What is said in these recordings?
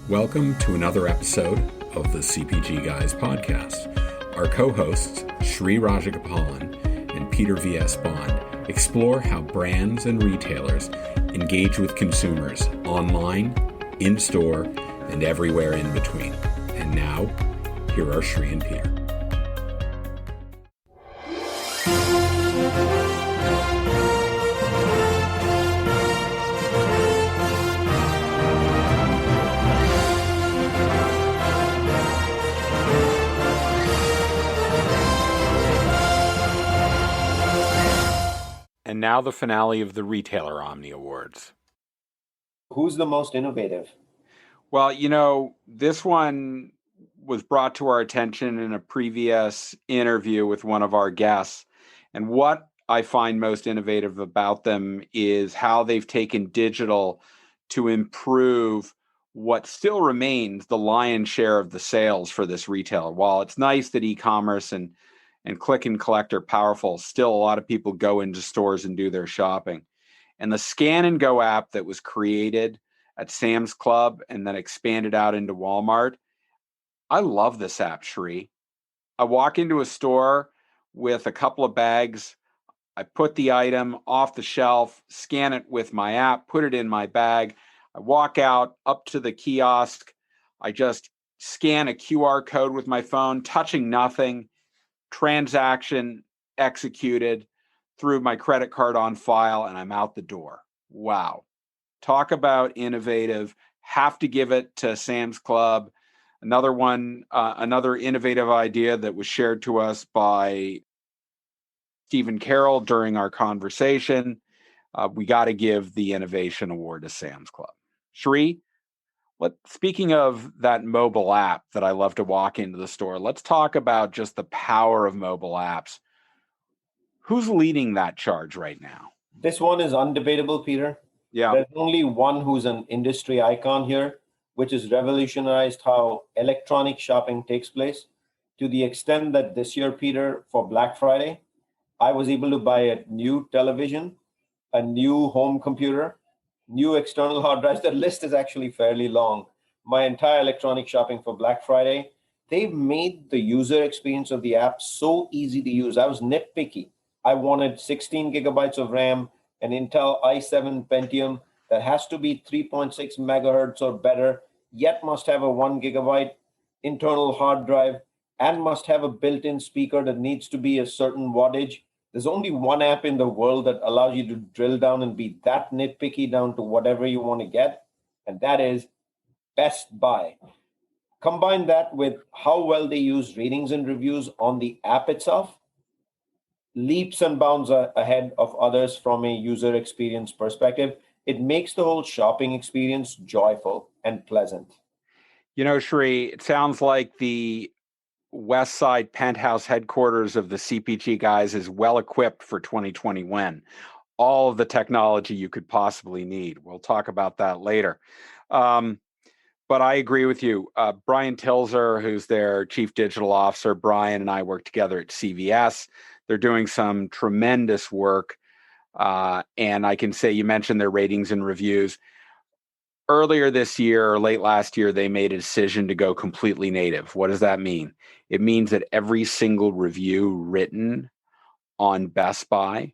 Welcome to another episode of the CPG Guys podcast. Our co-hosts, Shri Rajagopalan and Peter V.S. Bond, explore how brands and retailers engage with consumers online, in-store, and everywhere in between. And now, here are Shri and Peter. And now the finale of the Retailer Omni Awards. Who's the most innovative? Well, this one was brought to our attention in a previous interview with one of our guests. And what I find most innovative about them is how they've taken digital to improve what still remains the lion's share of the sales for this retailer. While it's nice that e-commerce and click and collect are powerful, still a lot of people go into stores and do their shopping. And the Scan and Go app that was created at Sam's Club and then expanded out into Walmart, I love this app, Shri. I walk into a store with a couple of bags, I put the item off the shelf, scan it with my app, put it in my bag, I walk out up to the kiosk, I just scan a QR code with my phone, touching nothing, transaction executed, through my credit card on file, and I'm out the door. Wow. Talk about innovative. Have to give it to Sam's Club. Another one, another innovative idea that was shared to us by Stephen Carroll during our conversation. We got to give the Innovation Award to Sam's Club. Shri, speaking of that mobile app that I love to walk into the store, let's talk about just the power of mobile apps. Who's leading that charge right now? This one is undebatable, Peter. Yeah. There's only one who's an industry icon here, which has revolutionized how electronic shopping takes place to the extent that this year, Peter, for Black Friday, I was able to buy a new television, a new home computer, new external hard drives. The list is actually fairly long. My entire electronic shopping for Black Friday, they've made the user experience of the app so easy to use. I was nitpicky. I wanted 16 gigabytes of RAM, an Intel i7 Pentium that has to be 3.6 megahertz or better, yet must have a 1 gigabyte internal hard drive and must have a built-in speaker that needs to be a certain wattage. There's only one app in the world that allows you to drill down and be that nitpicky down to whatever you want to get, and that is Best Buy. Combine that with how well they use ratings and reviews on the app itself, leaps and bounds ahead of others from a user experience perspective. It makes the whole shopping experience joyful and pleasant. Shri, it sounds like the West Side penthouse headquarters of the CPG Guys is well equipped for 2021. All of the technology you could possibly need. We'll talk about that later. But I agree with you. Brian Tilzer, who's their chief digital officer, Brian and I work together at CVS. They're doing some tremendous work. And I can say, you mentioned their ratings and reviews. Earlier this year or late last year, they made a decision to go completely native. What does that mean? It means that every single review written on Best Buy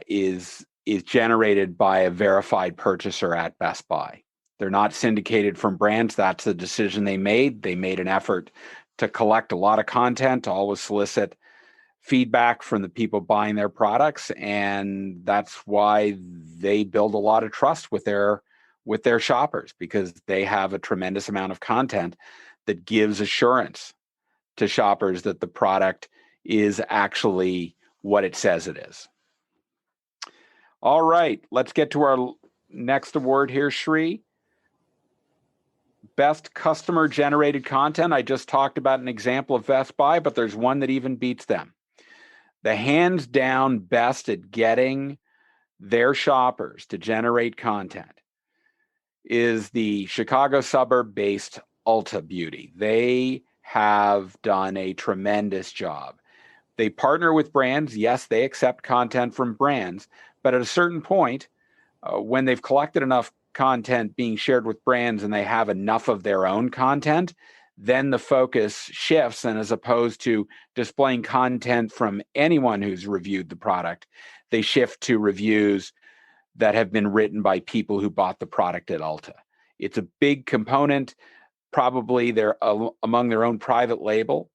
is generated by a verified purchaser at Best Buy. They're not syndicated from brands. That's the decision they made. They made an effort to collect a lot of content, to always solicit feedback from the people buying their products, and that's why they build a lot of trust with their shoppers, because they have a tremendous amount of content that gives assurance to shoppers that the product is actually what it says it is. All right, let's get to our next award here, Shri. Best customer generated content. I just talked about an example of Best Buy, but there's one that even beats them. The hands down best at getting their shoppers to generate content is the Chicago suburb-based Ulta Beauty. They have done a tremendous job. They partner with brands. Yes, they accept content from brands, but at a certain point, when they've collected enough content being shared with brands and they have enough of their own content, then the focus shifts. And as opposed to displaying content from anyone who's reviewed the product, they shift to reviews that have been written by people who bought the product at Ulta. It's a big component. Probably they're among their own private label.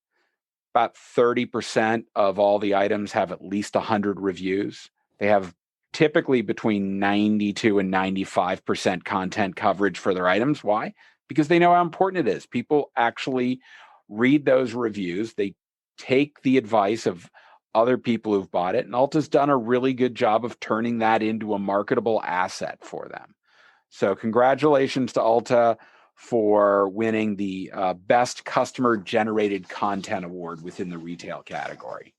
About 30% of all the items have at least 100 reviews. They have typically between 92 and 95% content coverage for their items. Why? Because they know how important it is. People actually read those reviews. They take the advice of other people who've bought it. And Ulta's done a really good job of turning that into a marketable asset for them. So congratulations to Ulta for winning the Best Customer Generated Content Award within the retail category.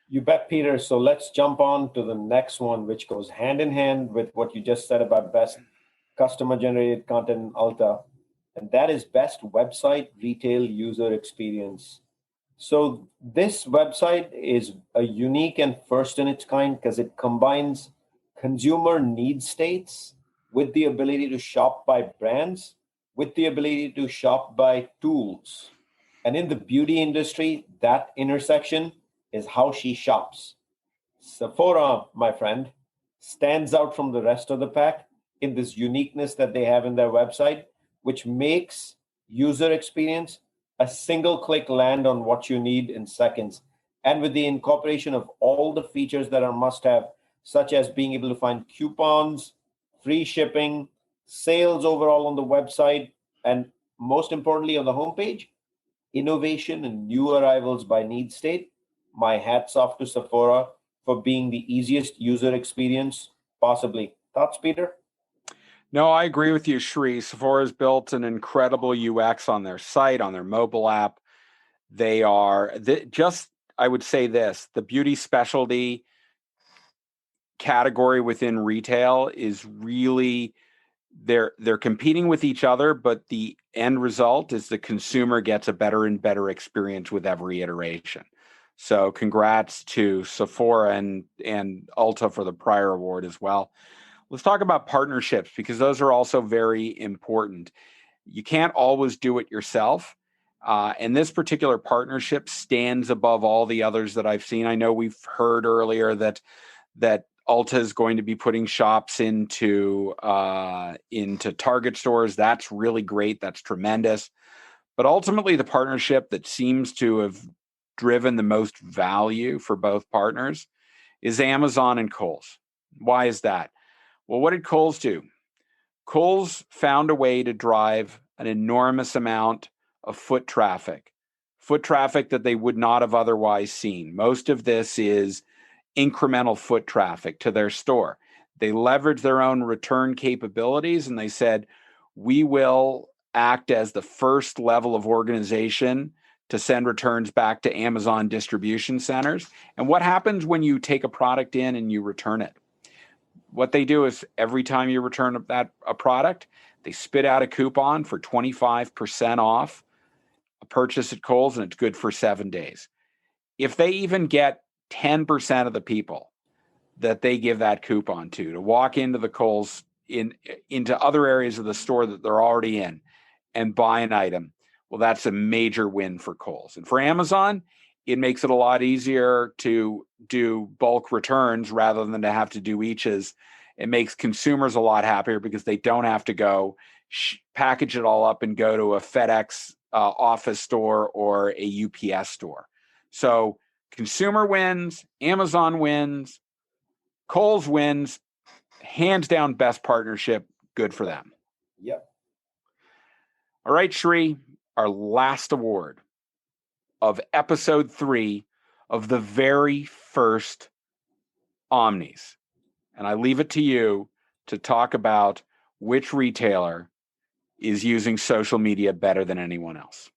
You bet, Peter. So let's jump on to the next one, which goes hand in hand with what you just said about Best Customer Generated Content in Ulta. And that is Best Website Retail User Experience. So this website is a unique and first in its kind because it combines consumer need states with the ability to shop by brands, with the ability to shop by tools. And in the beauty industry, that intersection is how she shops. Sephora, my friend, stands out from the rest of the pack in this uniqueness that they have in their website, which makes user experience a single click land on what you need in seconds. And with the incorporation of all the features that are must have, such as being able to find coupons, free shipping, sales overall on the website, and most importantly on the homepage, innovation and new arrivals by need state. My hats off to Sephora for being the easiest user experience possibly. Thoughts, Peter? No, I agree with you, Shri. Sephora's built an incredible UX on their site, on their mobile app. They are I would say this, the beauty specialty category within retail is really, they're competing with each other, but the end result is the consumer gets a better and better experience with every iteration. So congrats to Sephora and Ulta for the prior award as well. Let's talk about partnerships because those are also very important. You can't always do it yourself. And this particular partnership stands above all the others that I've seen. I know we've heard earlier that Ulta is going to be putting shops into Target stores. That's really great. That's tremendous. But ultimately, the partnership that seems to have driven the most value for both partners is Amazon and Kohl's. Why is that? Well, what did Kohl's do? Kohl's found a way to drive an enormous amount of foot traffic that they would not have otherwise seen. Most of this is incremental foot traffic to their store. They leveraged their own return capabilities and they said, we will act as the first level of organization to send returns back to Amazon distribution centers. And what happens when you take a product in and you return it? What they do is every time you return a product, they spit out a coupon for 25% off a purchase at Kohl's, and it's good for 7 days. If they even get 10% of the people that they give that coupon to walk into the Kohl's into other areas of the store that they're already in and buy an item, well, that's a major win for Kohl's. And for Amazon, it makes it a lot easier to do bulk returns rather than to have to do eaches. It makes consumers a lot happier because they don't have to go package it all up and go to a FedEx office store or a UPS store. So consumer wins, Amazon wins, Kohl's wins, hands down best partnership, good for them. Yep. All right, Shri, our last award of episode 3 of the very first Omnies. And I leave it to you to talk about which retailer is using social media better than anyone else.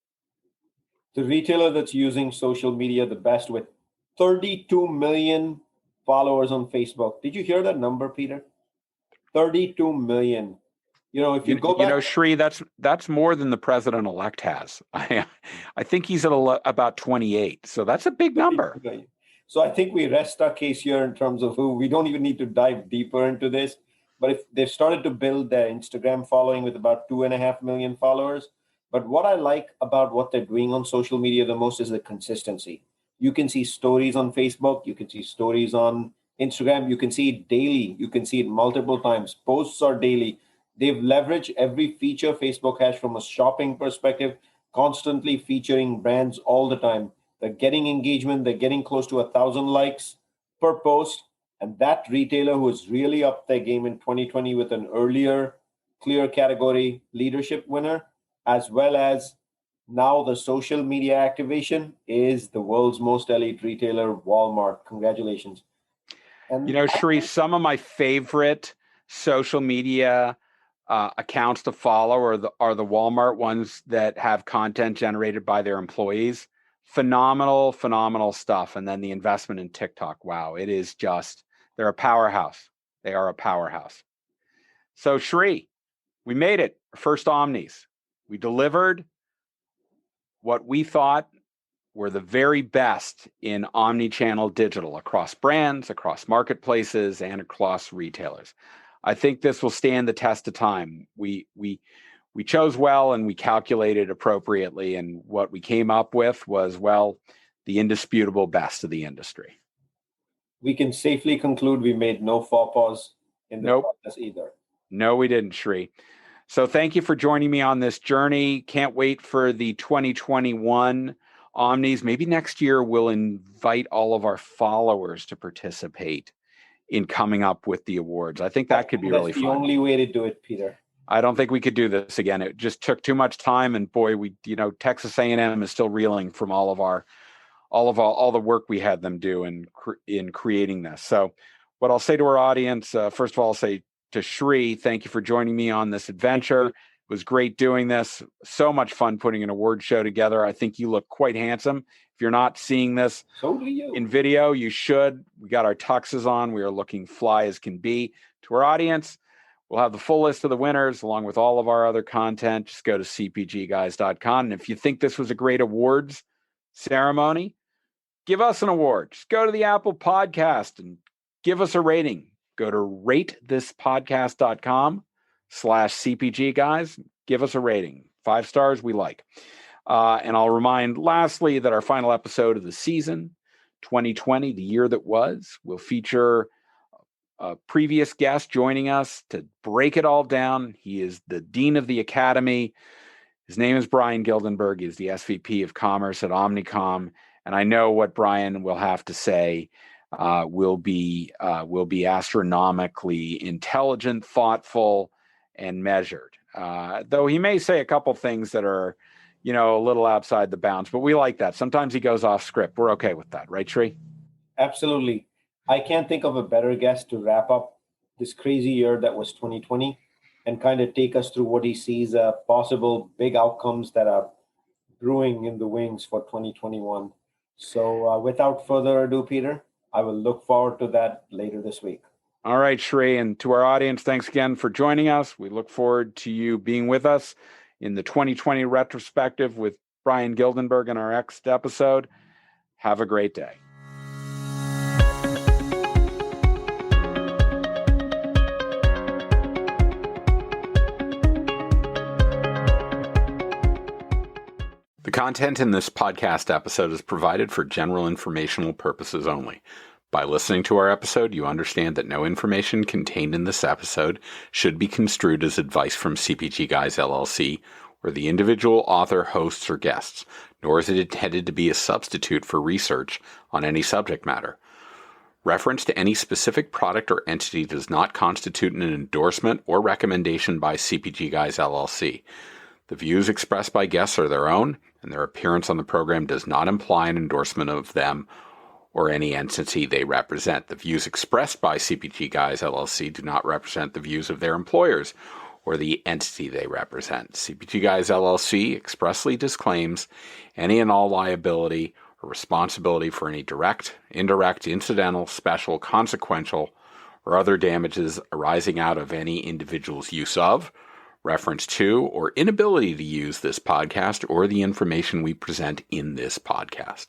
The retailer that's using social media the best with 32 million followers on Facebook. Did you hear that number, Peter? 32 million. You know, if you go back, you know, Shri, that's more than the president-elect has. I think he's at about 28. So that's a big number. So I think we rest our case here in terms of who. We don't even need to dive deeper into this. but if they've started to build their Instagram following with about 2.5 million followers. But what I like about what they're doing on social media the most is the consistency. You can see stories on Facebook, you can see stories on Instagram, you can see it daily, you can see it multiple times. Posts are daily. They've leveraged every feature Facebook has from a shopping perspective, constantly featuring brands all the time. They're getting engagement, they're getting close to 1,000 likes per post. And that retailer who has really upped their game in 2020 with an earlier clear category leadership winner, as well as now the social media activation, is the world's most elite retailer, Walmart. Congratulations. And Shri, some of my favorite social media accounts to follow are the Walmart ones that have content generated by their employees. Phenomenal stuff. And then the investment in TikTok. Wow, it is just, they're a powerhouse. They are a powerhouse. So Shri, we made it. First Omnies. We delivered what we thought were the very best in omni-channel digital across brands, across marketplaces, and across retailers. I think this will stand the test of time. We chose well and we calculated appropriately, and what we came up with was, well, the indisputable best of the industry. We can safely conclude we made no faux pas in the process either. No, we didn't, Shri. So thank you for joining me on this journey. Can't wait for the 2021 Omnies. Maybe next year we'll invite all of our followers to participate in coming up with the awards. I think that could be really fun. That's the only way to do it, Peter. I don't think we could do this again. It just took too much time, and boy, Texas A&M is still reeling from all the work we had them do in creating this. So, what I'll say to our audience, first of all, I'll say to Shri, thank you for joining me on this adventure. It was great doing this. So much fun putting an award show together. I think you look quite handsome. If you're not seeing this in video, you should. We got our tuxes on. We are looking fly as can be. To our audience, we'll have the full list of the winners along with all of our other content. Just go to cpgguys.com. And if you think this was a great awards ceremony, give us an award. Just go to the Apple Podcast and give us a rating. Go to ratethispodcast.com/CPGGuys. Give us a rating. 5 stars, we like. And I'll remind lastly that our final episode of the season, 2020, the year that was, will feature a previous guest joining us to break it all down. He is the Dean of the Academy. His name is Brian Gildenberg. He's the SVP of Commerce at Omnicom. And I know what Brian will have to say will be astronomically intelligent, thoughtful, and measured. Though he may say a couple things that are, a little outside the bounds, but we like that. Sometimes he goes off script. We're okay with that, right, Shri? Absolutely. I can't think of a better guest to wrap up this crazy year that was 2020 and kind of take us through what he sees possible big outcomes that are brewing in the wings for 2021. So without further ado, Peter, I will look forward to that later this week. All right, Shri. And to our audience, thanks again for joining us. We look forward to you being with us in the 2020 retrospective with Brian Gildenberg in our next episode. Have a great day. The content in this podcast episode is provided for general informational purposes only. By listening to our episode, you understand that no information contained in this episode should be construed as advice from CPGGUYS LLC or the individual author, hosts, or guests, nor is it intended to be a substitute for research on any subject matter. Reference to any specific product or entity does not constitute an endorsement or recommendation by CPGGUYS LLC. The views expressed by guests are their own, and their appearance on the program does not imply an endorsement of them or any entity they represent. The views expressed by CPGGUYS LLC do not represent the views of their employers or the entity they represent. CPGGUYS LLC expressly disclaims any and all liability or responsibility for any direct, indirect, incidental, special, consequential, or other damages arising out of any individual's use of, reference to, or inability to use this podcast or the information we present in this podcast.